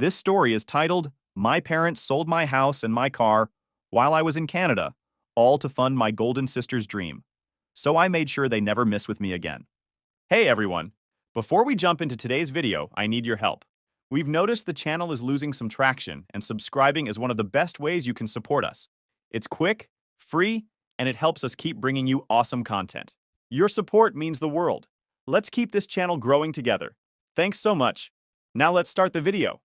This story is titled, My Parents Sold My House and My Car While I Was in Canada, all to fund my golden sister's dream. So I made sure they never miss with me again. Hey everyone! Before we jump into today's video, I need your help. We've noticed the channel is losing some traction, and subscribing is one of the best ways you can support us. It's quick, free, and it helps us keep bringing you awesome content. Your support means the world. Let's keep this channel growing together. Thanks so much. Now let's start the video.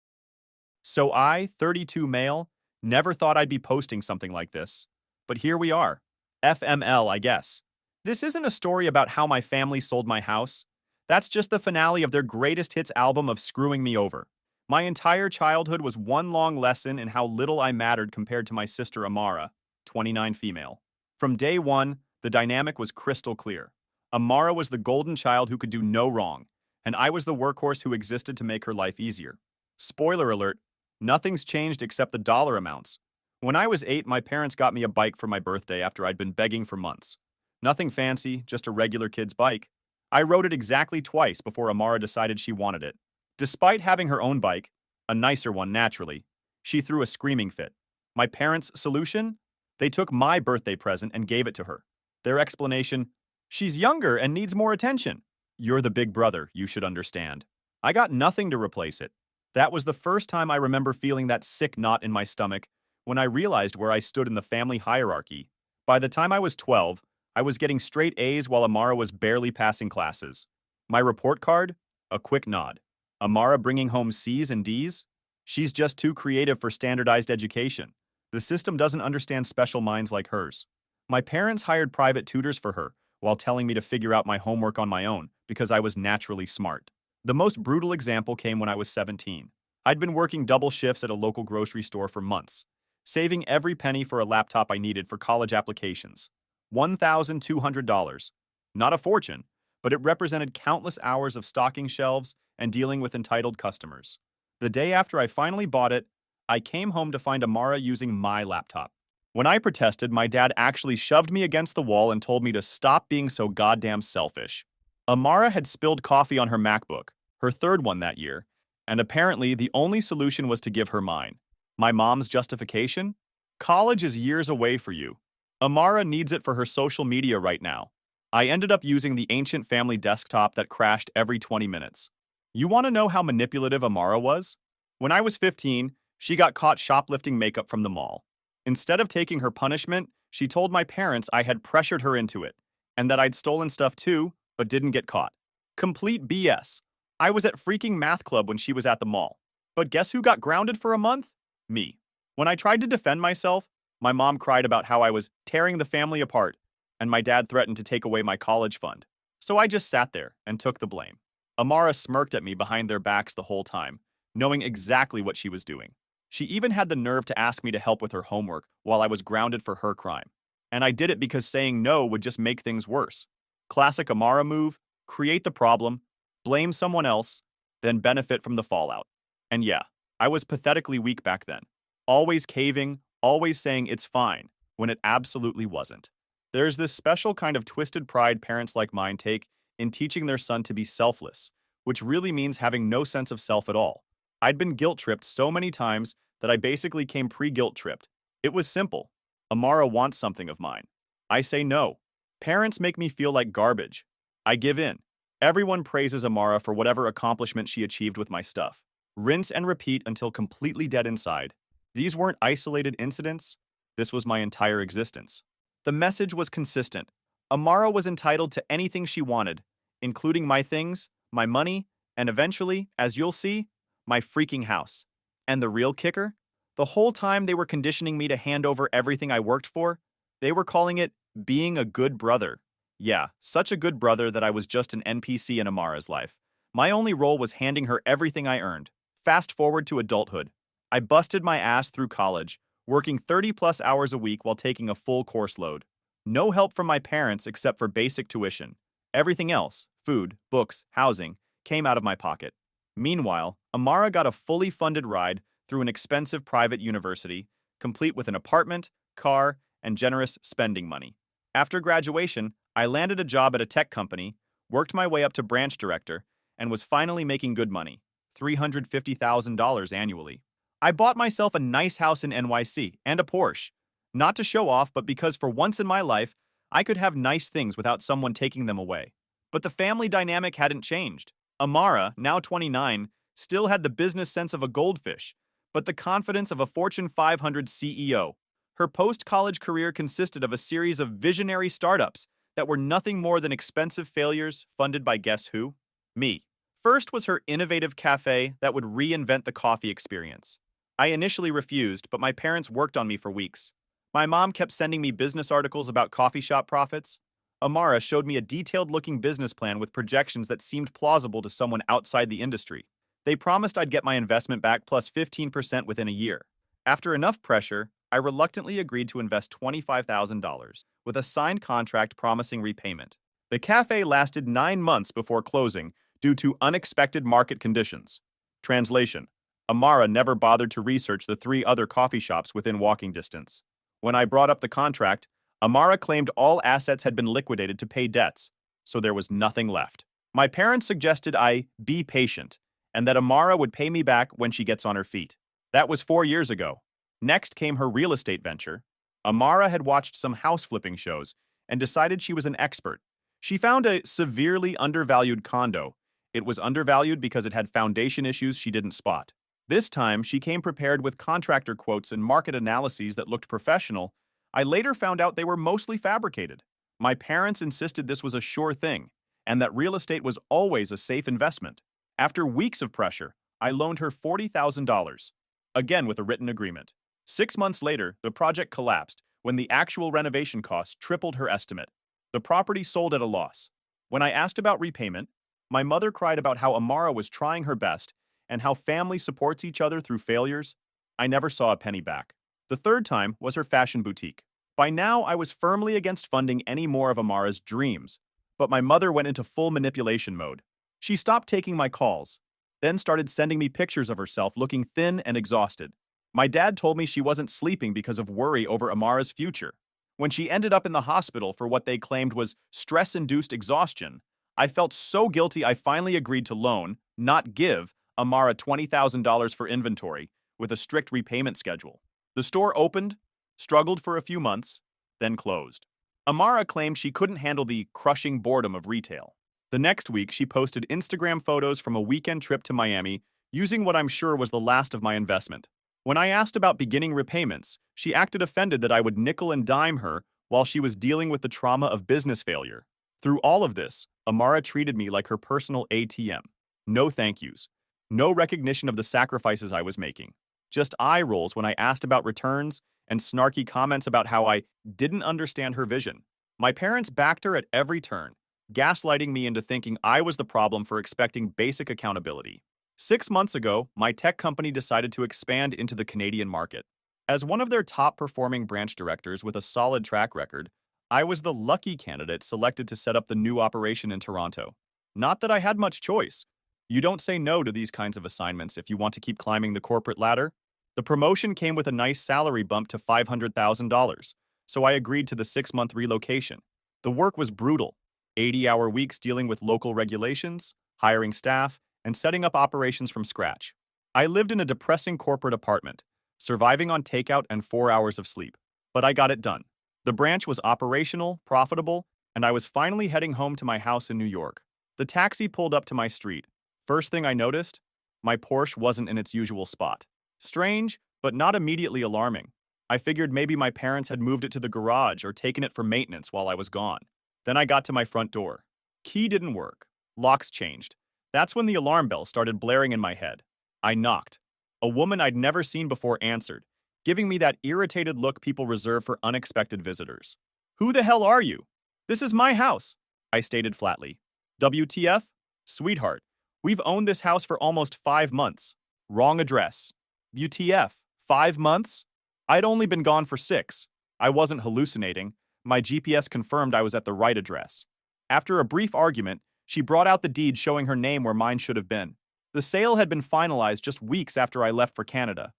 So I, 32 male, never thought I'd be posting something like this. But here we are. FML, I guess. This isn't a story about how my family sold my house. That's just the finale of their greatest hits album of screwing me over. My entire childhood was one long lesson in how little I mattered compared to my sister Amara, 29 female. From day one, the dynamic was crystal clear. Amara was the golden child who could do no wrong, and I was the workhorse who existed to make her life easier. Spoiler alert, nothing's changed except the dollar amounts. When I was 8, my parents got me a bike for my birthday after I'd been begging for months. Nothing fancy, just a regular kid's bike. I rode it exactly twice before Amara decided she wanted it. Despite having her own bike, a nicer one naturally, she threw a screaming fit. My parents' solution? They took my birthday present and gave it to her. Their explanation? She's younger and needs more attention. You're the big brother, you should understand. I got nothing to replace it. That was the first time I remember feeling that sick knot in my stomach when I realized where I stood in the family hierarchy. By the time I was 12, I was getting straight A's while Amara was barely passing classes. My report card? A quick nod. Amara bringing home C's and D's? She's just too creative for standardized education. The system doesn't understand special minds like hers. My parents hired private tutors for her while telling me to figure out my homework on my own because I was naturally smart. The most brutal example came when I was 17. I'd been working double shifts at a local grocery store for months, saving every penny for a laptop I needed for college applications. $1,200. Not a fortune, but it represented countless hours of stocking shelves and dealing with entitled customers. The day after I finally bought it, I came home to find Amara using my laptop. When I protested, my dad actually shoved me against the wall and told me to stop being so goddamn selfish. Amara had spilled coffee on her MacBook, her third one that year, and apparently the only solution was to give her mine. My mom's justification? College is years away for you. Amara needs it for her social media right now. I ended up using the ancient family desktop that crashed every 20 minutes. You want to know how manipulative Amara was? When I was 15, she got caught shoplifting makeup from the mall. Instead of taking her punishment, she told my parents I had pressured her into it, and that I'd stolen stuff too, but didn't get caught. Complete BS. I was at freaking math club when she was at the mall. But guess who got grounded for a month? Me. When I tried to defend myself, my mom cried about how I was tearing the family apart, and my dad threatened to take away my college fund. So I just sat there and took the blame. Amara smirked at me behind their backs the whole time, knowing exactly what she was doing. She even had the nerve to ask me to help with her homework while I was grounded for her crime. And I did it because saying no would just make things worse. Classic Amara move, create the problem, blame someone else, then benefit from the fallout. And yeah, I was pathetically weak back then. Always caving, always saying it's fine, when it absolutely wasn't. There's this special kind of twisted pride parents like mine take in teaching their son to be selfless, which really means having no sense of self at all. I'd been guilt-tripped so many times that I basically came pre-guilt-tripped. It was simple. Amara wants something of mine. I say no. Parents make me feel like garbage. I give in. Everyone praises Amara for whatever accomplishment she achieved with my stuff. Rinse and repeat until completely dead inside. These weren't isolated incidents. This was my entire existence. The message was consistent. Amara was entitled to anything she wanted, including my things, my money, and eventually, as you'll see, my freaking house. And the real kicker? The whole time they were conditioning me to hand over everything I worked for, they were calling it being a good brother. Yeah, such a good brother that I was just an NPC in Amara's life. My only role was handing her everything I earned. Fast forward to adulthood. I busted my ass through college, working 30+ hours a week while taking a full course load. No help from my parents except for basic tuition. Everything else, food, books, housing, came out of my pocket. Meanwhile, Amara got a fully funded ride through an expensive private university, complete with an apartment, car, and generous spending money. After graduation, I landed a job at a tech company, worked my way up to branch director, and was finally making good money. $350,000 annually. I bought myself a nice house in NYC and a Porsche. Not to show off, but because for once in my life, I could have nice things without someone taking them away. But the family dynamic hadn't changed. Amara, now 29, still had the business sense of a goldfish, but the confidence of a Fortune 500 CEO. Her post-college career consisted of a series of visionary startups that were nothing more than expensive failures funded by guess who? Me. First was her innovative cafe that would reinvent the coffee experience. I initially refused, but my parents worked on me for weeks. My mom kept sending me business articles about coffee shop profits. Amara showed me a detailed-looking business plan with projections that seemed plausible to someone outside the industry. They promised I'd get my investment back plus 15% within a year. After enough pressure, I reluctantly agreed to invest $25,000, with a signed contract promising repayment. The cafe lasted 9 months before closing due to unexpected market conditions. Translation: Amara never bothered to research the 3 other coffee shops within walking distance. When I brought up the contract, Amara claimed all assets had been liquidated to pay debts, so there was nothing left. My parents suggested I be patient, and that Amara would pay me back when she gets on her feet. That was 4 years ago. Next came her real estate venture. Amara had watched some house flipping shows and decided she was an expert. She found a severely undervalued condo. It was undervalued because it had foundation issues she didn't spot. This time, she came prepared with contractor quotes and market analyses that looked professional. I later found out they were mostly fabricated. My parents insisted this was a sure thing, and that real estate was always a safe investment. After weeks of pressure, I loaned her $40,000, again with a written agreement. 6 months later, the project collapsed when the actual renovation costs tripled her estimate. The property sold at a loss. When I asked about repayment, my mother cried about how Amara was trying her best and how family supports each other through failures. I never saw a penny back. The third time was her fashion boutique. By now, I was firmly against funding any more of Amara's dreams, but my mother went into full manipulation mode. She stopped taking my calls, then started sending me pictures of herself looking thin and exhausted. My dad told me she wasn't sleeping because of worry over Amara's future. When she ended up in the hospital for what they claimed was stress-induced exhaustion, I felt so guilty I finally agreed to loan, not give, Amara $20,000 for inventory, with a strict repayment schedule. The store opened, struggled for a few months, then closed. Amara claimed she couldn't handle the crushing boredom of retail. The next week, she posted Instagram photos from a weekend trip to Miami, using what I'm sure was the last of my investment. When I asked about beginning repayments, she acted offended that I would nickel and dime her while she was dealing with the trauma of business failure. Through all of this, Amara treated me like her personal ATM. No thank yous. No recognition of the sacrifices I was making. Just eye rolls when I asked about returns and snarky comments about how I didn't understand her vision. My parents backed her at every turn, gaslighting me into thinking I was the problem for expecting basic accountability. 6 months ago, my tech company decided to expand into the Canadian market. As one of their top-performing branch directors with a solid track record, I was the lucky candidate selected to set up the new operation in Toronto. Not that I had much choice. You don't say no to these kinds of assignments if you want to keep climbing the corporate ladder. The promotion came with a nice salary bump to $500,000, so I agreed to the 6-month relocation. The work was brutal. 80-hour weeks dealing with local regulations, hiring staff, and setting up operations from scratch. I lived in a depressing corporate apartment, surviving on takeout and 4 hours of sleep. But I got it done. The branch was operational, profitable, and I was finally heading home to my house in New York. The taxi pulled up to my street. First thing I noticed, my Porsche wasn't in its usual spot. Strange, but not immediately alarming. I figured maybe my parents had moved it to the garage or taken it for maintenance while I was gone. Then I got to my front door. Key didn't work. Locks changed. That's when the alarm bell started blaring in my head. I knocked. A woman I'd never seen before answered, giving me that irritated look people reserve for unexpected visitors. "Who the hell are you?" "This is my house," I stated flatly. "WTF? Sweetheart, we've owned this house for almost 5 months. Wrong address." "WTF? 5 months?" I'd only been gone for 6. I wasn't hallucinating. My GPS confirmed I was at the right address. After a brief argument, she brought out the deed showing her name where mine should have been. The sale had been finalized just weeks after I left for Canada.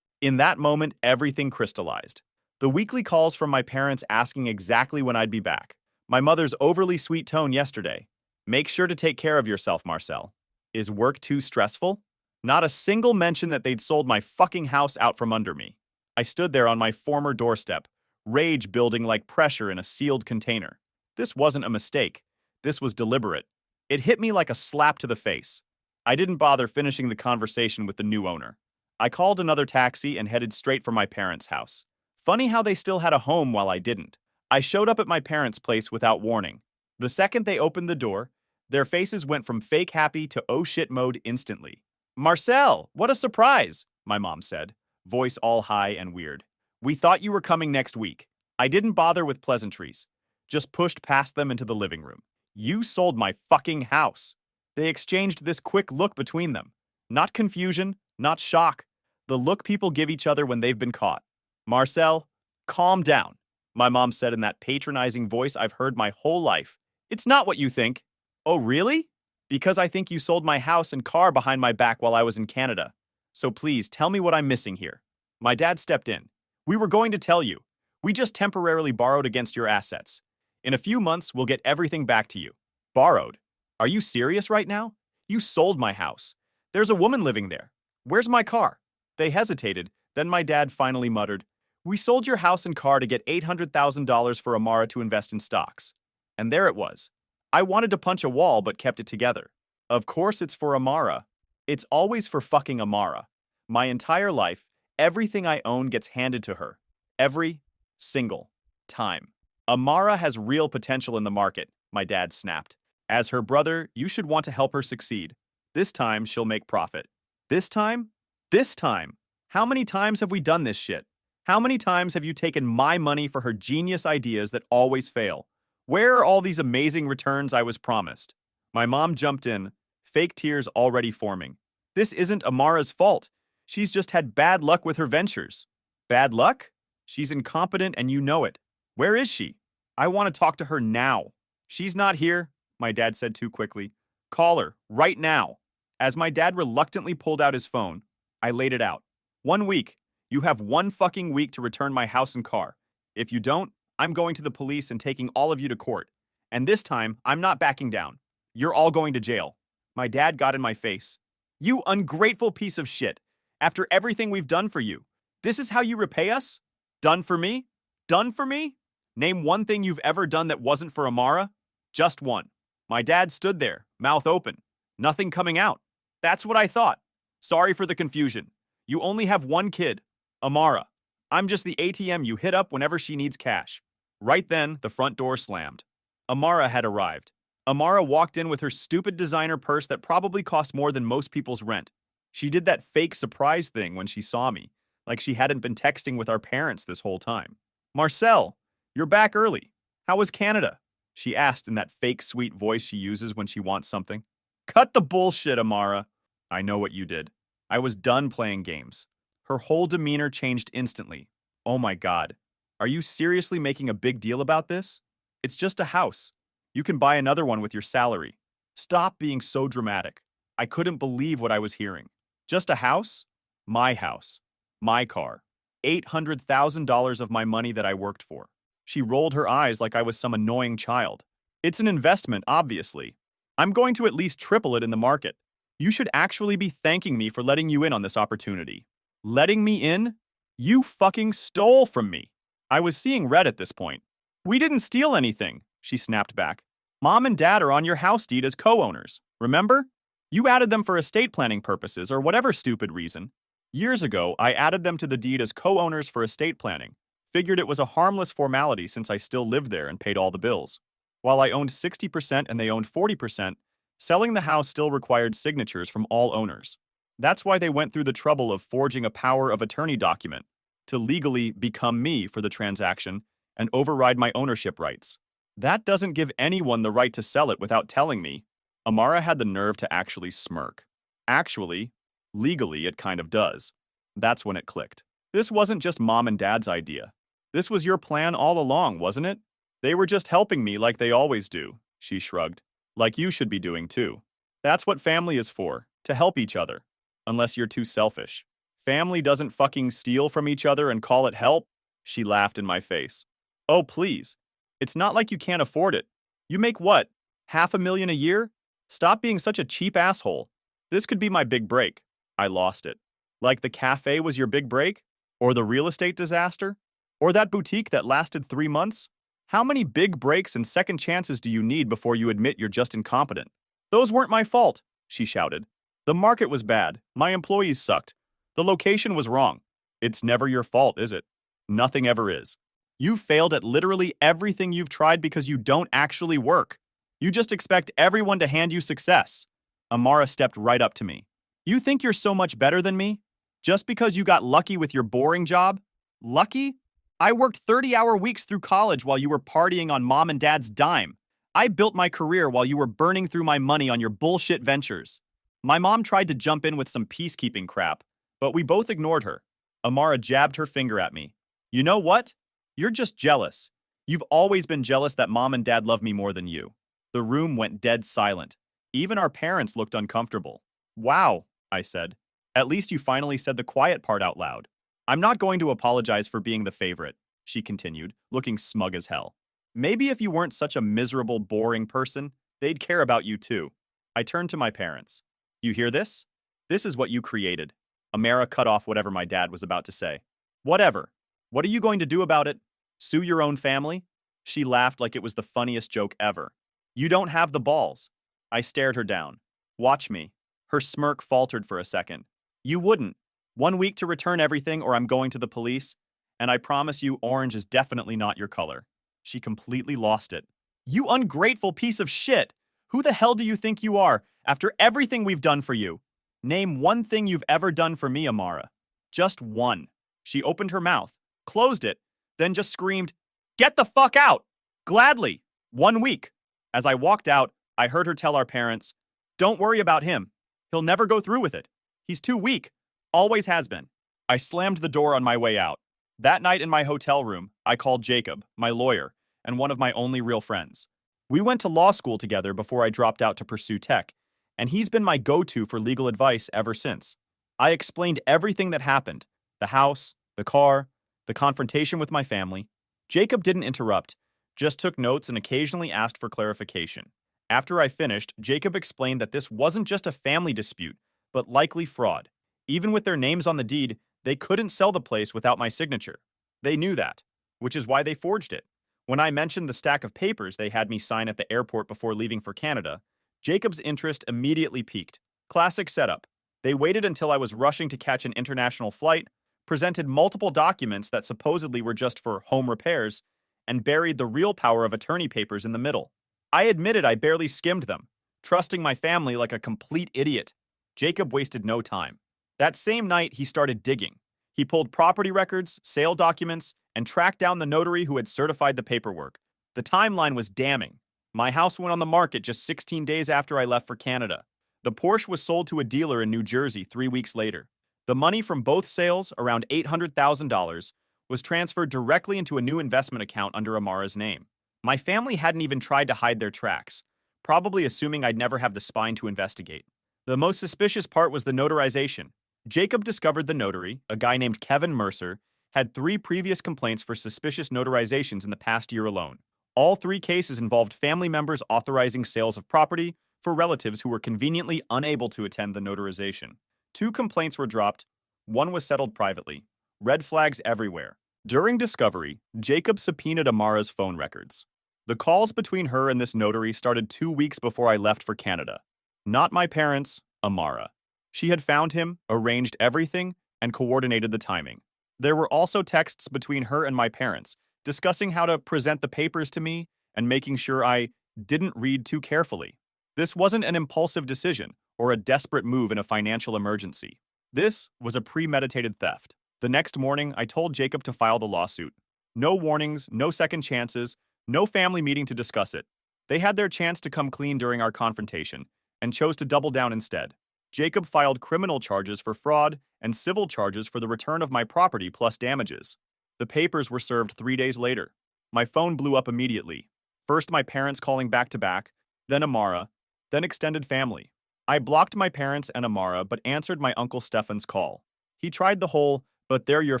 In that moment, everything crystallized. The weekly calls from my parents asking exactly when I'd be back. My mother's overly sweet tone yesterday. "Make sure to take care of yourself, Marcel. Is work too stressful?" Not a single mention that they'd sold my fucking house out from under me. I stood there on my former doorstep, rage building like pressure in a sealed container. This wasn't a mistake. This was deliberate. It hit me like a slap to the face. I didn't bother finishing the conversation with the new owner. I called another taxi and headed straight for my parents' house. Funny how they still had a home while I didn't. I showed up at my parents' place without warning. The second they opened the door, their faces went from fake happy to oh shit mode instantly. Marcel, what a surprise, my mom said, voice all high and weird. We thought you were coming next week. I didn't bother with pleasantries, just pushed past them into the living room. You sold my fucking house. They exchanged this quick look between them. Not confusion, not shock. The look people give each other when they've been caught. Marcel, calm down, my mom said in that patronizing voice I've heard my whole life. It's not what you think. Oh, really? Because I think you sold my house and car behind my back while I was in Canada. So please tell me what I'm missing here. My dad stepped in. We were going to tell you. We just temporarily borrowed against your assets. In a few months, we'll get everything back to you. Borrowed? Are you serious right now? You sold my house. There's a woman living there. Where's my car? They hesitated. Then my dad finally muttered, We sold your house and car to get $800,000 for Amara to invest in stocks. And there it was. I wanted to punch a wall but kept it together. Of course it's for Amara. It's always for fucking Amara. My entire life, everything I own gets handed to her. Every single time. Amara has real potential in the market, my dad snapped. As her brother, you should want to help her succeed. This time, she'll make profit. This time? This time. How many times have we done this shit? How many times have you taken my money for her genius ideas that always fail? Where are all these amazing returns I was promised? My mom jumped in, fake tears already forming. This isn't Amara's fault. She's just had bad luck with her ventures. Bad luck? She's incompetent and you know it. Where is she? I want to talk to her now. She's not here, my dad said too quickly. Call her, right now. As my dad reluctantly pulled out his phone, I laid it out. 1 week. You have 1 fucking week to return my house and car. If you don't, I'm going to the police and taking all of you to court. And this time, I'm not backing down. You're all going to jail. My dad got in my face. You ungrateful piece of shit. After everything we've done for you, this is how you repay us? Done for me? Done for me? Name one thing you've ever done that wasn't for Amara. Just one. My dad stood there, mouth open. Nothing coming out. That's what I thought. Sorry for the confusion. You only have one kid, Amara. I'm just the ATM you hit up whenever she needs cash. Right then, the front door slammed. Amara had arrived. Amara walked in with her stupid designer purse that probably cost more than most people's rent. She did that fake surprise thing when she saw me, like she hadn't been texting with our parents this whole time. Marcel, you're back early. How was Canada? She asked in that fake sweet voice she uses when she wants something. Cut the bullshit, Amara. I know what you did. I was done playing games. Her whole demeanor changed instantly. Oh my God. Are you seriously making a big deal about this? It's just a house. You can buy another one with your salary. Stop being so dramatic. I couldn't believe what I was hearing. Just a house? My house. My car. $800,000 of my money that I worked for. She rolled her eyes like I was some annoying child. It's an investment, obviously. I'm going to at least triple it in the market. You should actually be thanking me for letting you in on this opportunity. Letting me in? You fucking stole from me. I was seeing red at this point. We didn't steal anything, she snapped back. Mom and Dad are on your house deed as co-owners, remember? You added them for estate planning purposes or whatever stupid reason. Years ago, I added them to the deed as co-owners for estate planning. Figured it was a harmless formality since I still lived there and paid all the bills. While I owned 60% and they owned 40%, selling the house still required signatures from all owners. That's why they went through the trouble of forging a power of attorney document to legally become me for the transaction and override my ownership rights. That doesn't give anyone the right to sell it without telling me. Amara had the nerve to actually smirk. Actually, legally, it kind of does. That's when it clicked. This wasn't just Mom and Dad's idea. This was your plan all along, wasn't it? They were just helping me like they always do, she shrugged. Like you should be doing too. That's what family is for, to help each other. Unless you're too selfish. Family doesn't fucking steal from each other and call it help? She laughed in my face. Oh, please. It's not like you can't afford it. You make what? $500,000 a year? Stop being such a cheap asshole. This could be my big break. I lost it. Like the cafe was your big break? Or the real estate disaster? Or that boutique that lasted 3 months? How many big breaks and second chances do you need before you admit you're just incompetent? Those weren't my fault, she shouted. The market was bad. My employees sucked. The location was wrong. It's never your fault, is it? Nothing ever is. You failed at literally everything you've tried because you don't actually work. You just expect everyone to hand you success. Amara stepped right up to me. You think you're so much better than me? Just because you got lucky with your boring job? Lucky? I worked 30-hour weeks through college while you were partying on mom and dad's dime. I built my career while you were burning through my money on your bullshit ventures. My mom tried to jump in with some peacekeeping crap, but we both ignored her. Amara jabbed her finger at me. You know what? You're just jealous. You've always been jealous that mom and dad love me more than you. The room went dead silent. Even our parents looked uncomfortable. Wow, I said. At least you finally said the quiet part out loud. I'm not going to apologize for being the favorite, she continued, looking smug as hell. Maybe if you weren't such a miserable, boring person, they'd care about you too. I turned to my parents. You hear this? This is what you created. Amara cut off whatever my dad was about to say. Whatever. What are you going to do about it? Sue your own family? She laughed like it was the funniest joke ever. You don't have the balls. I stared her down. Watch me. Her smirk faltered for a second. You wouldn't. 1 week to return everything or I'm going to the police, and I promise you orange is definitely not your color. She completely lost it. You ungrateful piece of shit! Who the hell do you think you are, after everything we've done for you? Name one thing you've ever done for me, Amara. Just one. She opened her mouth, closed it, then just screamed, Get the fuck out! Gladly! 1 week. As I walked out, I heard her tell our parents, Don't worry about him. He'll never go through with it. He's too weak. Always has been. I slammed the door on my way out. That night in my hotel room, I called Jacob, my lawyer, and one of my only real friends. We went to law school together before I dropped out to pursue tech, and he's been my go-to for legal advice ever since. I explained everything that happened, the house, the car, the confrontation with my family. Jacob didn't interrupt, just took notes and occasionally asked for clarification. After I finished, Jacob explained that this wasn't just a family dispute, but likely fraud. Even with their names on the deed, they couldn't sell the place without my signature. They knew that, which is why they forged it. When I mentioned the stack of papers they had me sign at the airport before leaving for Canada, Jacob's interest immediately peaked. Classic setup. They waited until I was rushing to catch an international flight, presented multiple documents that supposedly were just for home repairs, and buried the real power of attorney papers in the middle. I admitted I barely skimmed them, trusting my family like a complete idiot. Jacob wasted no time. That same night, he started digging. He pulled property records, sale documents, and tracked down the notary who had certified the paperwork. The timeline was damning. My house went on the market just 16 days after I left for Canada. The Porsche was sold to a dealer in New Jersey 3 weeks later. The money from both sales, around $800,000, was transferred directly into a new investment account under Amara's name. My family hadn't even tried to hide their tracks, probably assuming I'd never have the spine to investigate. The most suspicious part was the notarization. Jacob discovered the notary, a guy named Kevin Mercer, had 3 previous complaints for suspicious notarizations in the past year alone. All 3 cases involved family members authorizing sales of property for relatives who were conveniently unable to attend the notarization. 2 complaints were dropped, 1 was settled privately. Red flags everywhere. During discovery, Jacob subpoenaed Amara's phone records. The calls between her and this notary started 2 weeks before I left for Canada. Not my parents, Amara. She had found him, arranged everything, and coordinated the timing. There were also texts between her and my parents, discussing how to present the papers to me and making sure I didn't read too carefully. This wasn't an impulsive decision or a desperate move in a financial emergency. This was a premeditated theft. The next morning, I told Jacob to file the lawsuit. No warnings, no second chances, no family meeting to discuss it. They had their chance to come clean during our confrontation and chose to double down instead. Jacob filed criminal charges for fraud and civil charges for the return of my property plus damages. The papers were served 3 days later. My phone blew up immediately. First my parents calling back to back, then Amara, then extended family. I blocked my parents and Amara but answered my Uncle Stefan's call. He tried the whole, but they're your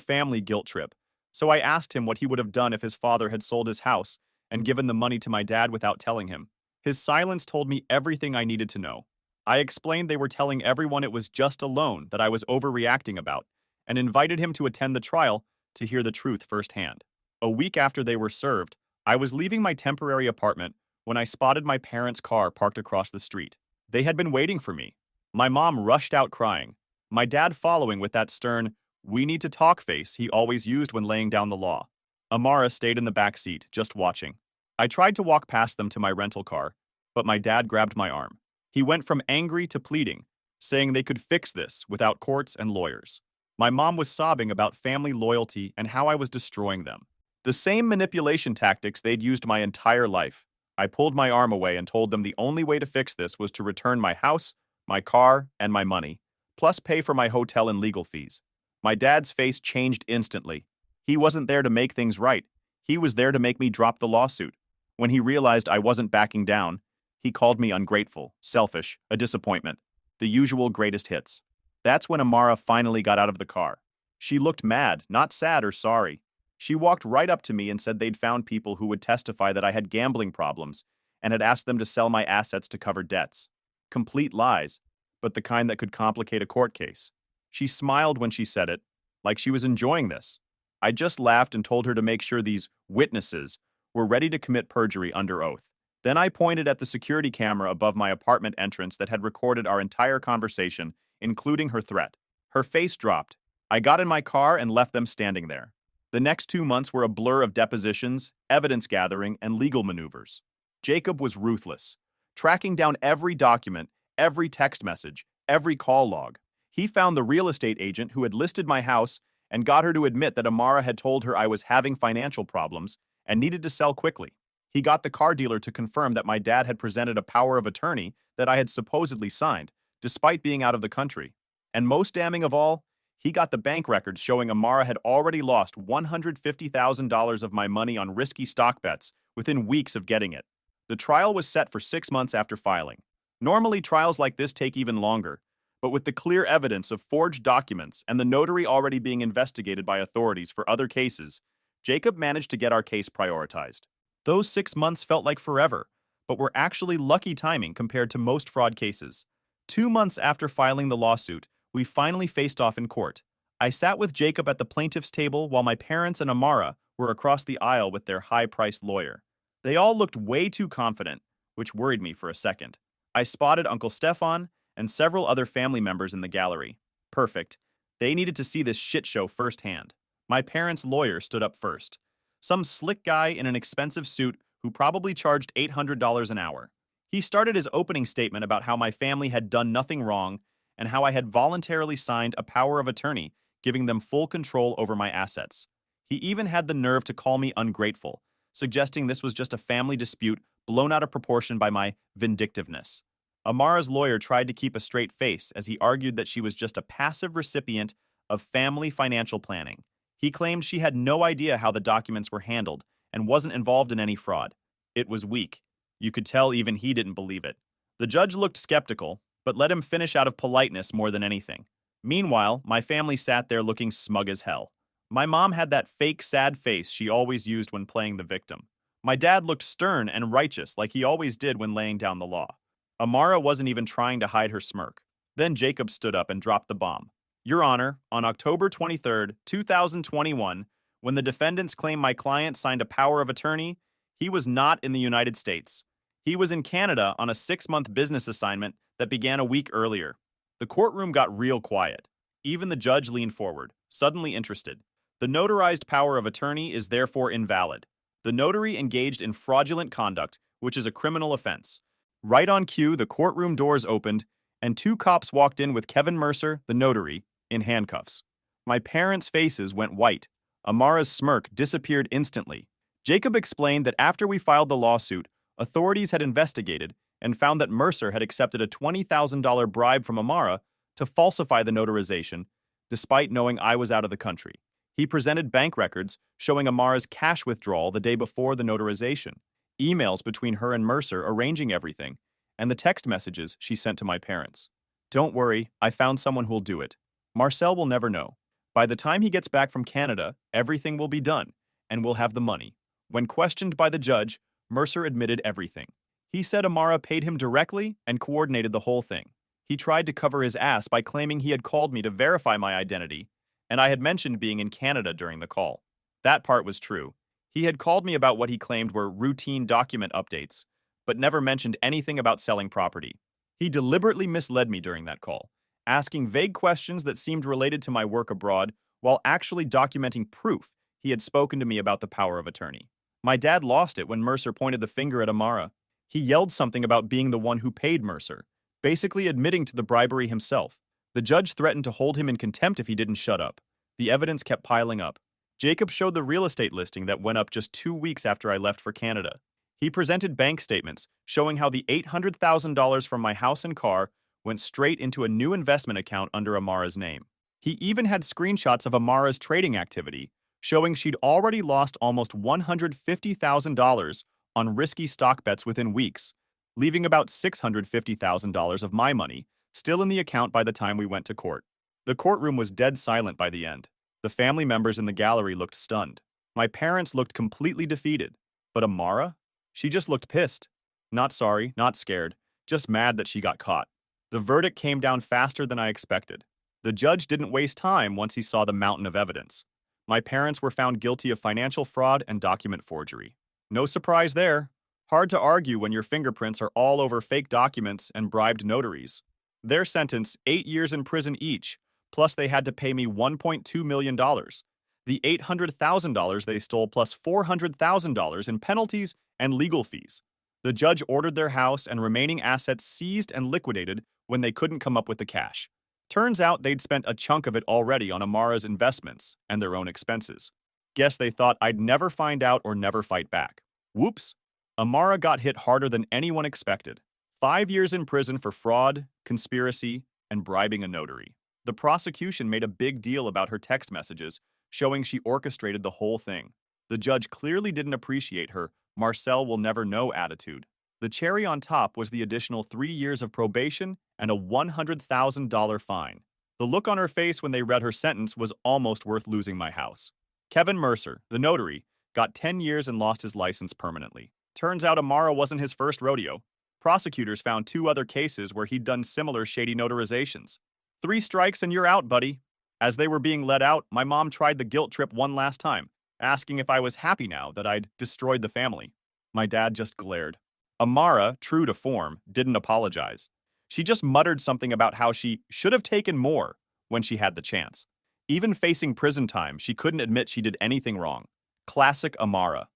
family guilt trip, so I asked him what he would have done if his father had sold his house and given the money to my dad without telling him. His silence told me everything I needed to know. I explained they were telling everyone it was just a loan that I was overreacting about, and invited him to attend the trial to hear the truth firsthand. A week after they were served, I was leaving my temporary apartment when I spotted my parents' car parked across the street. They had been waiting for me. My mom rushed out crying, my dad following with that stern, "We need to talk" face he always used when laying down the law. Amara stayed in the back seat, just watching. I tried to walk past them to my rental car, but my dad grabbed my arm. He went from angry to pleading, saying they could fix this without courts and lawyers. My mom was sobbing about family loyalty and how I was destroying them. The same manipulation tactics they'd used my entire life. I pulled my arm away and told them the only way to fix this was to return my house, my car, and my money, plus pay for my hotel and legal fees. My dad's face changed instantly. He wasn't there to make things right. He was there to make me drop the lawsuit. When he realized I wasn't backing down, he called me ungrateful, selfish, a disappointment. The usual greatest hits. That's when Amara finally got out of the car. She looked mad, not sad or sorry. She walked right up to me and said they'd found people who would testify that I had gambling problems and had asked them to sell my assets to cover debts. Complete lies, but the kind that could complicate a court case. She smiled when she said it, like she was enjoying this. I just laughed and told her to make sure these witnesses were ready to commit perjury under oath. Then I pointed at the security camera above my apartment entrance that had recorded our entire conversation, including her threat. Her face dropped. I got in my car and left them standing there. The next 2 months were a blur of depositions, evidence gathering, and legal maneuvers. Jacob was ruthless, tracking down every document, every text message, every call log. He found the real estate agent who had listed my house and got her to admit that Amara had told her I was having financial problems and needed to sell quickly. He got the car dealer to confirm that my dad had presented a power of attorney that I had supposedly signed, despite being out of the country. And most damning of all, he got the bank records showing Amara had already lost $150,000 of my money on risky stock bets within weeks of getting it. The trial was set for 6 months after filing. Normally, trials like this take even longer, but with the clear evidence of forged documents and the notary already being investigated by authorities for other cases, Jacob managed to get our case prioritized. Those 6 months felt like forever, but were actually lucky timing compared to most fraud cases. 2 months after filing the lawsuit, we finally faced off in court. I sat with Jacob at the plaintiff's table while my parents and Amara were across the aisle with their high-priced lawyer. They all looked way too confident, which worried me for a second. I spotted Uncle Stefan and several other family members in the gallery. Perfect. They needed to see this shit show firsthand. My parents' lawyer stood up first. Some slick guy in an expensive suit who probably charged $800 an hour. He started his opening statement about how my family had done nothing wrong and how I had voluntarily signed a power of attorney, giving them full control over my assets. He even had the nerve to call me ungrateful, suggesting this was just a family dispute blown out of proportion by my vindictiveness. Amara's lawyer tried to keep a straight face as he argued that she was just a passive recipient of family financial planning. He claimed she had no idea how the documents were handled and wasn't involved in any fraud. It was weak. You could tell even he didn't believe it. The judge looked skeptical, but let him finish out of politeness more than anything. Meanwhile, my family sat there looking smug as hell. My mom had that fake sad face she always used when playing the victim. My dad looked stern and righteous like he always did when laying down the law. Amara wasn't even trying to hide her smirk. Then Jacob stood up and dropped the bomb. Your Honor, on October 23, 2021, when the defendants claim my client signed a power of attorney, he was not in the United States. He was in Canada on a 6-month business assignment that began a week earlier. The courtroom got real quiet. Even the judge leaned forward, suddenly interested. The notarized power of attorney is therefore invalid. The notary engaged in fraudulent conduct, which is a criminal offense. Right on cue, the courtroom doors opened, and 2 cops walked in with Kevin Mercer, the notary, in handcuffs. My parents' faces went white. Amara's smirk disappeared instantly. Jacob explained that after we filed the lawsuit, authorities had investigated and found that Mercer had accepted a $20,000 bribe from Amara to falsify the notarization, despite knowing I was out of the country. He presented bank records showing Amara's cash withdrawal the day before the notarization, emails between her and Mercer arranging everything, and the text messages she sent to my parents. Don't worry, I found someone who'll do it. Marcel will never know. By the time he gets back from Canada, everything will be done, and we'll have the money. When questioned by the judge, Mercer admitted everything. He said Amara paid him directly and coordinated the whole thing. He tried to cover his ass by claiming he had called me to verify my identity, and I had mentioned being in Canada during the call. That part was true. He had called me about what he claimed were routine document updates, but never mentioned anything about selling property. He deliberately misled me during that call, asking vague questions that seemed related to my work abroad while actually documenting proof he had spoken to me about the power of attorney. My dad lost it when Mercer pointed the finger at Amara. He yelled something about being the one who paid Mercer, basically admitting to the bribery himself. The judge threatened to hold him in contempt if he didn't shut up. The evidence kept piling up. Jacob showed the real estate listing that went up just 2 weeks after I left for Canada. He presented bank statements showing how the $800,000 from my house and car went straight into a new investment account under Amara's name. He even had screenshots of Amara's trading activity, showing she'd already lost almost $150,000 on risky stock bets within weeks, leaving about $650,000 of my money still in the account by the time we went to court. The courtroom was dead silent by the end. The family members in the gallery looked stunned. My parents looked completely defeated. But Amara? She just looked pissed. Not sorry, not scared, just mad that she got caught. The verdict came down faster than I expected. The judge didn't waste time once he saw the mountain of evidence. My parents were found guilty of financial fraud and document forgery. No surprise there. Hard to argue when your fingerprints are all over fake documents and bribed notaries. Their sentence, 8 years in prison each, plus they had to pay me $1.2 million. The $800,000 they stole plus $400,000 in penalties and legal fees. The judge ordered their house and remaining assets seized and liquidated when they couldn't come up with the cash. Turns out they'd spent a chunk of it already on Amara's investments and their own expenses. Guess they thought I'd never find out or never fight back. Whoops. Amara got hit harder than anyone expected. 5 years in prison for fraud, conspiracy, and bribing a notary. The prosecution made a big deal about her text messages, showing she orchestrated the whole thing. The judge clearly didn't appreciate her Marcel will never know attitude. The cherry on top was the additional 3 years of probation and a $100,000 fine. The look on her face when they read her sentence was almost worth losing my house. Kevin Mercer, the notary, got 10 years and lost his license permanently. Turns out Amara wasn't his first rodeo. Prosecutors found 2 other cases where he'd done similar shady notarizations. 3 strikes and you're out, buddy. As they were being let out, my mom tried the guilt trip one last time, asking if I was happy now that I'd destroyed the family. My dad just glared. Amara, true to form, didn't apologize. She just muttered something about how she should have taken more when she had the chance. Even facing prison time, she couldn't admit she did anything wrong. Classic Amara.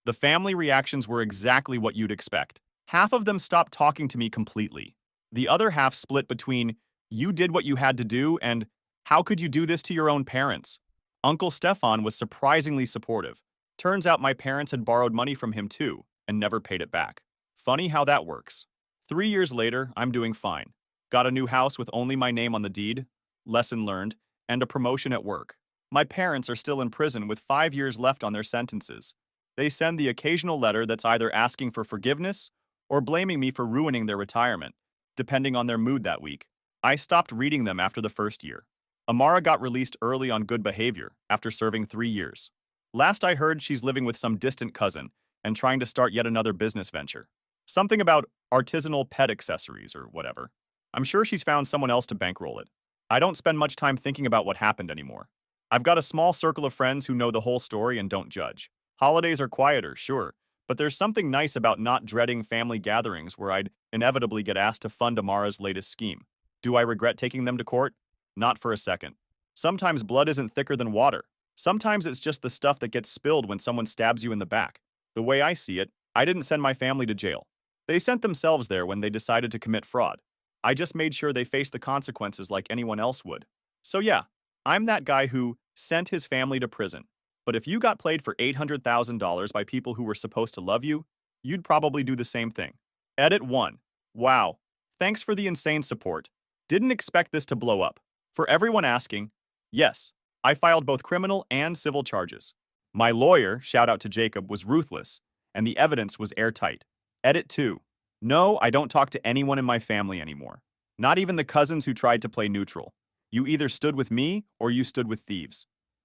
The family reactions were exactly what you'd expect. Half of them stopped talking to me completely. The other half split between, you did what you had to do, and how could you do this to your own parents? Uncle Stefan was surprisingly supportive. Turns out my parents had borrowed money from him too, and never paid it back. Funny how that works. 3 years later, I'm doing fine. Got a new house with only my name on the deed, lesson learned, and a promotion at work. My parents are still in prison with 5 years left on their sentences. They send the occasional letter that's either asking for forgiveness or blaming me for ruining their retirement, depending on their mood that week. I stopped reading them after the first year. Amara got released early on good behavior after serving 3 years. Last I heard, she's living with some distant cousin and trying to start yet another business venture. Something about artisanal pet accessories or whatever. I'm sure she's found someone else to bankroll it. I don't spend much time thinking about what happened anymore. I've got a small circle of friends who know the whole story and don't judge. Holidays are quieter, sure, but there's something nice about not dreading family gatherings where I'd inevitably get asked to fund Amara's latest scheme. Do I regret taking them to court? Not for a second. Sometimes blood isn't thicker than water. Sometimes it's just the stuff that gets spilled when someone stabs you in the back. The way I see it, I didn't send my family to jail. They sent themselves there when they decided to commit fraud. I just made sure they faced the consequences like anyone else would. So yeah, I'm that guy who sent his family to prison. But if you got played for $800,000 by people who were supposed to love you, you'd probably do the same thing. Edit 1. Wow. Thanks for the insane support. Didn't expect this to blow up. For everyone asking, yes, I filed both criminal and civil charges. My lawyer, shout out to Jacob, was ruthless, and the evidence was airtight. Edit 2. No, I don't talk to anyone in my family anymore. Not even the cousins who tried to play neutral. You either stood with me or you stood with thieves.